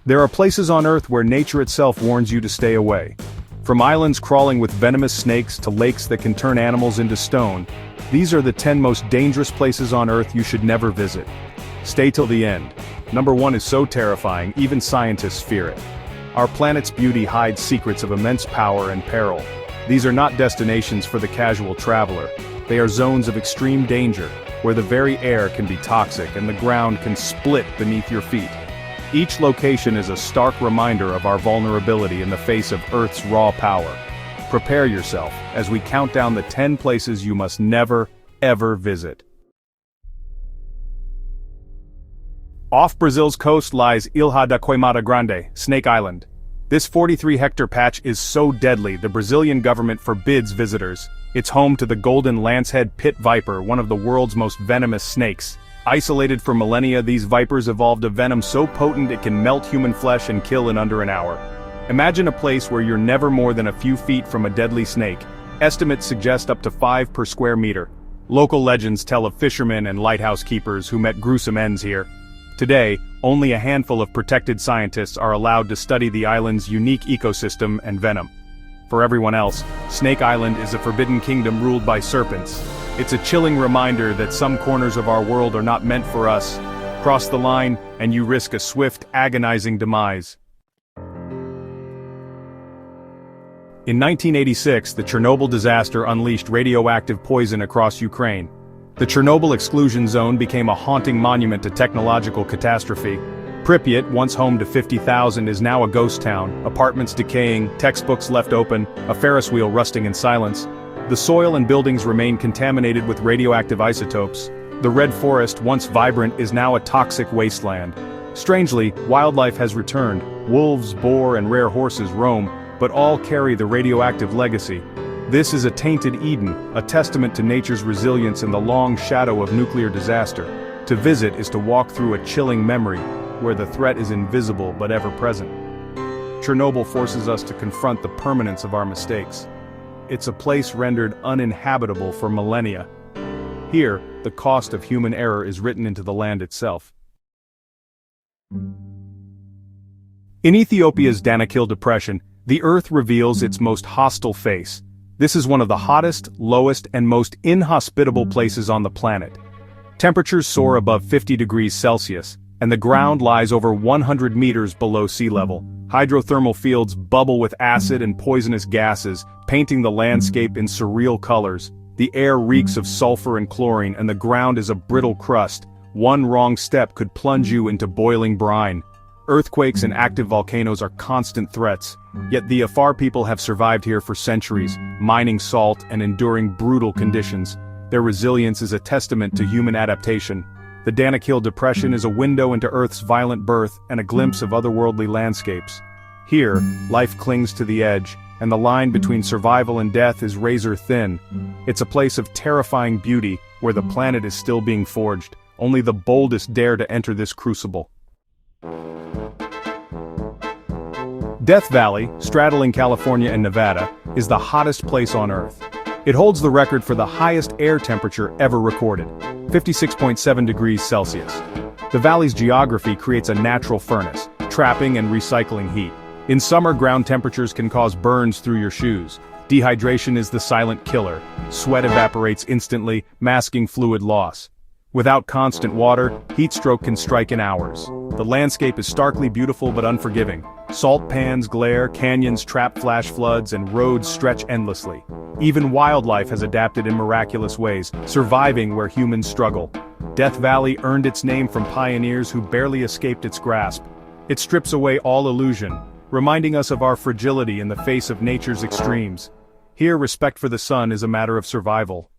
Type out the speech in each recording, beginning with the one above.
There are places on Earth where nature itself warns you to stay away. From islands crawling with venomous snakes to lakes that can turn animals into stone, these are the 10 most dangerous places on Earth you should never visit. Stay till the end. Number 1 is so terrifying, even scientists fear it. Our planet's beauty hides secrets of immense power and peril. These are not destinations for the casual traveler. They are zones of extreme danger, where the very air can be toxic and the ground can split beneath your feet. Each location is a stark reminder of our vulnerability in the face of Earth's raw power. Prepare yourself as we count down the 10 places you must never, ever visit. Off Brazil's coast lies Ilha da Queimada Grande, Snake Island. This 43-hectare patch is so deadly the Brazilian government forbids visitors. It's home to the golden lancehead pit viper, one of the world's most venomous snakes. Isolated for millennia, these vipers evolved a venom so potent it can melt human flesh and kill in under an hour. Imagine a place where you're never more than a few feet from a deadly snake. Estimates suggest up to 5 per square meter. Local legends tell of fishermen and lighthouse keepers who met gruesome ends here. Today, only a handful of protected scientists are allowed to study the island's unique ecosystem and venom. For everyone else, Snake Island is a forbidden kingdom ruled by serpents. It's a chilling reminder that some corners of our world are not meant for us. Cross the line, and you risk a swift, agonizing demise. In 1986, the Chernobyl disaster unleashed radioactive poison across Ukraine. The Chernobyl exclusion zone became a haunting monument to technological catastrophe. Pripyat, once home to 50,000, is now a ghost town, apartments decaying, textbooks left open, a Ferris wheel rusting in silence. The soil and buildings remain contaminated with radioactive isotopes. The red forest, once vibrant, is now a toxic wasteland. Strangely, wildlife has returned. Wolves, boar, and rare horses roam, but all carry the radioactive legacy. This is a tainted Eden, a testament to nature's resilience in the long shadow of nuclear disaster. To visit is to walk through a chilling memory, where the threat is invisible but ever present. Chernobyl forces us to confront the permanence of our mistakes. It's a place rendered uninhabitable for millennia. Here, the cost of human error is written into the land itself. In Ethiopia's Danakil Depression, the Earth reveals its most hostile face. This is one of the hottest, lowest, and most inhospitable places on the planet. Temperatures soar above 50 degrees Celsius, and the ground lies over 100 meters below sea level. Hydrothermal fields bubble with acid and poisonous gases, painting the landscape in surreal colors. The air reeks of sulfur and chlorine, and the ground is a brittle crust. One wrong step could plunge you into boiling brine. Earthquakes and active volcanoes are constant threats, yet the Afar people have survived here for centuries, mining salt and enduring brutal conditions. Their resilience is a testament to human adaptation. The Danakil Depression is a window into Earth's violent birth and a glimpse of otherworldly landscapes. Here, life clings to the edge, and the line between survival and death is razor thin. It's a place of terrifying beauty, where the planet is still being forged. Only the boldest dare to enter this crucible. Death Valley, straddling California and Nevada, is the hottest place on Earth. It holds the record for the highest air temperature ever recorded, 56.7 degrees Celsius. The valley's geography creates a natural furnace, trapping and recycling heat. In summer, ground temperatures can cause burns through your shoes. Dehydration is the silent killer. Sweat evaporates instantly, masking fluid loss. Without constant water, heat stroke can strike in hours. The landscape is starkly beautiful but unforgiving. Salt pans glare, canyons trap flash floods, and roads stretch endlessly. Even wildlife has adapted in miraculous ways, surviving where humans struggle. Death Valley earned its name from pioneers who barely escaped its grasp. It strips away all illusion, reminding us of our fragility in the face of nature's extremes. Here, respect for the sun is a matter of survival.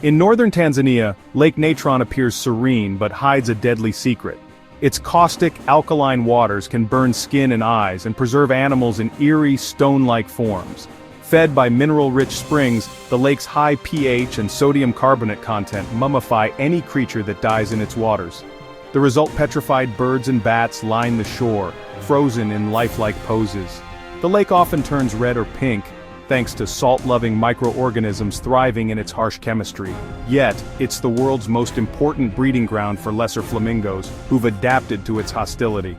In northern Tanzania, Lake Natron appears serene but hides a deadly secret. Its caustic, alkaline waters can burn skin and eyes and preserve animals in eerie, stone-like forms. Fed by mineral-rich springs, the lake's high pH and sodium carbonate content mummify any creature that dies in its waters. The result: petrified birds and bats line the shore, frozen in lifelike poses. The lake often turns red or pink, thanks to salt-loving microorganisms thriving in its harsh chemistry. Yet, it's the world's most important breeding ground for lesser flamingos, who've adapted to its hostility.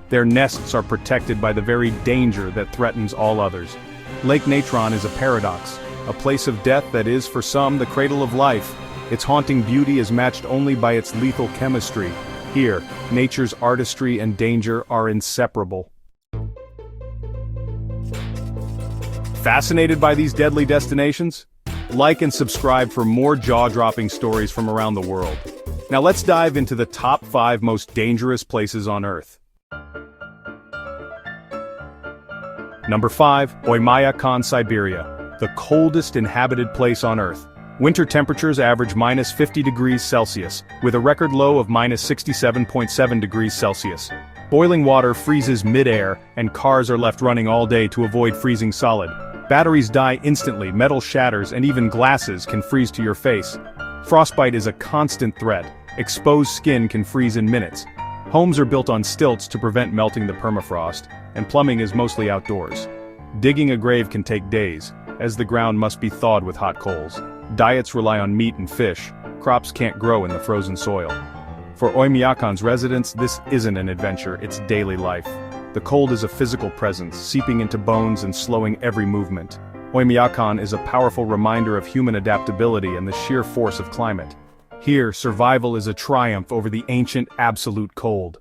Their nests are protected by the very danger that threatens all others. Lake Natron is a paradox, a place of death that is, for some, the cradle of life. Its haunting beauty is matched only by its lethal chemistry. Here, nature's artistry and danger are inseparable. Fascinated by these deadly destinations? Like and subscribe for more jaw-dropping stories from around the world. Now let's dive into the top 5 most dangerous places on Earth. Number 5, Oymyakon, Siberia, the coldest inhabited place on Earth. Winter temperatures average -50 degrees Celsius, with a record low of -67.7 degrees Celsius. Boiling water freezes mid-air, and cars are left running all day to avoid freezing solid. Batteries die instantly, metal shatters, and even glasses can freeze to your face. Frostbite is a constant threat. Exposed skin can freeze in minutes. Homes are built on stilts to prevent melting the permafrost, and plumbing is mostly outdoors. Digging a grave can take days, as the ground must be thawed with hot coals. Diets rely on meat and fish. Crops can't grow in the frozen soil. For Oymyakon's residents, this isn't an adventure, it's daily life. The cold is a physical presence, seeping into bones and slowing every movement. Oymyakon is a powerful reminder of human adaptability and the sheer force of climate. Here, survival is a triumph over the ancient absolute cold.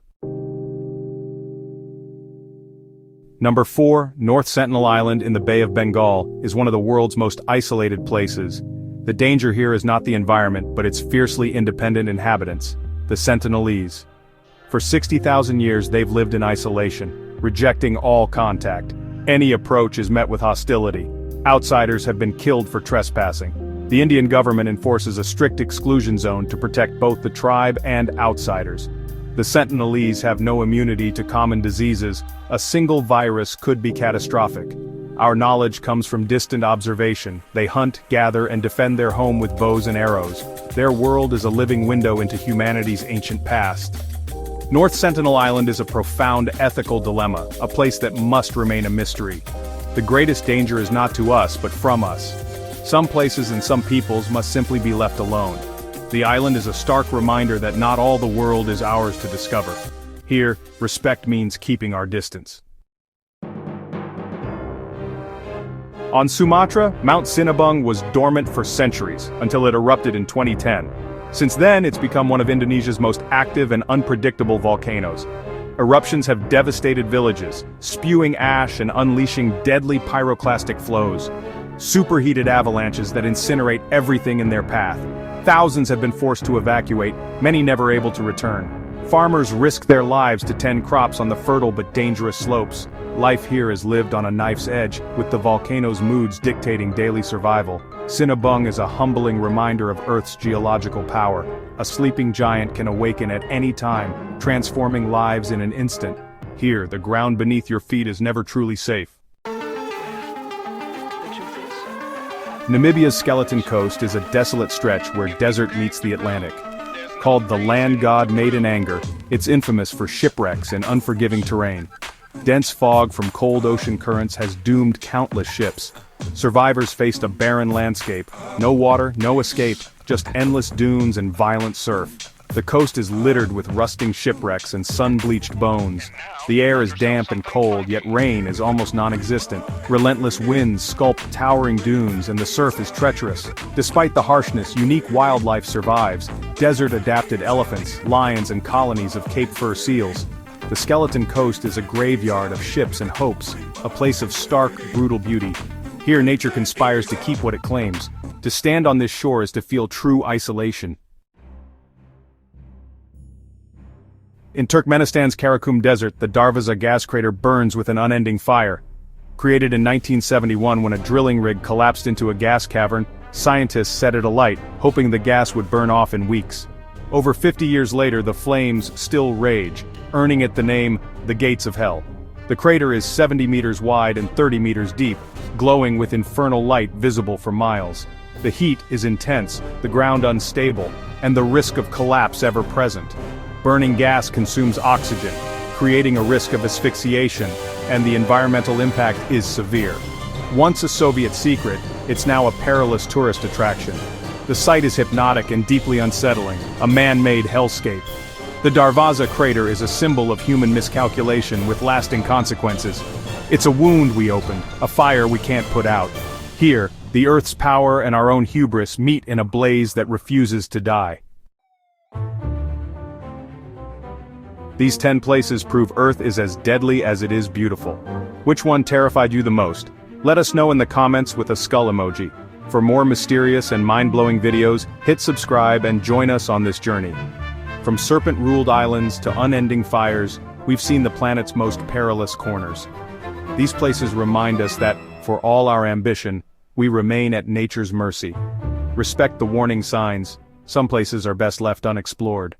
Number 4, North Sentinel Island in the Bay of Bengal is one of the world's most isolated places. The danger here is not the environment, but its fiercely independent inhabitants, the Sentinelese. For 60,000 years they've lived in isolation, rejecting all contact. Any approach is met with hostility. Outsiders have been killed for trespassing. The Indian government enforces a strict exclusion zone to protect both the tribe and outsiders. The Sentinelese have no immunity to common diseases. A single virus could be catastrophic. Our knowledge comes from distant observation. They hunt, gather, and defend their home with bows and arrows. Their world is a living window into humanity's ancient past. North Sentinel Island is a profound ethical dilemma, a place that must remain a mystery. The greatest danger is not to us, but from us. Some places and some peoples must simply be left alone. The island is a stark reminder that not all the world is ours to discover. Here, respect means keeping our distance. On Sumatra, Mount Sinabung was dormant for centuries, until it erupted in 2010. Since then, it's become one of Indonesia's most active and unpredictable volcanoes. Eruptions have devastated villages, spewing ash and unleashing deadly pyroclastic flows. Superheated avalanches that incinerate everything in their path. Thousands have been forced to evacuate, many never able to return. Farmers risk their lives to tend crops on the fertile but dangerous slopes. Life here is lived on a knife's edge, with the volcano's moods dictating daily survival. Sinabung is a humbling reminder of Earth's geological power. A sleeping giant can awaken at any time, transforming lives in an instant. Here, the ground beneath your feet is never truly safe. Namibia's Skeleton Coast is a desolate stretch where desert meets the Atlantic. Called the land god made in anger, it's infamous for shipwrecks and unforgiving terrain. Dense fog from cold ocean currents has doomed countless ships. Survivors faced a barren landscape, no water, no escape, just endless dunes and violent surf. The coast is littered with rusting shipwrecks and sun-bleached bones. The air is damp and cold, yet rain is almost non-existent. Relentless winds sculpt towering dunes, and the surf is treacherous. Despite the harshness, unique wildlife survives. Desert-adapted elephants, lions, and colonies of Cape Fur seals. The Skeleton Coast is a graveyard of ships and hopes, a place of stark, brutal beauty. Here nature conspires to keep what it claims. To stand on this shore is to feel true isolation. In Turkmenistan's Karakum Desert, the Darvaza gas crater burns with an unending fire. Created in 1971 when a drilling rig collapsed into a gas cavern, scientists set it alight, hoping the gas would burn off in weeks. Over 50 years later, the flames still rage, earning it the name, the Gates of Hell. The crater is 70 meters wide and 30 meters deep, glowing with infernal light visible for miles. The heat is intense, the ground unstable, and the risk of collapse ever present. Burning gas consumes oxygen, creating a risk of asphyxiation, and the environmental impact is severe. Once a Soviet secret, it's now a perilous tourist attraction. The site is hypnotic and deeply unsettling, a man-made hellscape. The Darvaza crater is a symbol of human miscalculation with lasting consequences. It's a wound we opened, a fire we can't put out. Here, the Earth's power and our own hubris meet in a blaze that refuses to die. These 10 places prove Earth is as deadly as it is beautiful. Which one terrified you the most? Let us know in the comments with a skull emoji. For more mysterious and mind-blowing videos, hit subscribe and join us on this journey. From serpent-ruled islands to unending fires, we've seen the planet's most perilous corners. These places remind us that, for all our ambition, we remain at nature's mercy. Respect the warning signs. Some places are best left unexplored.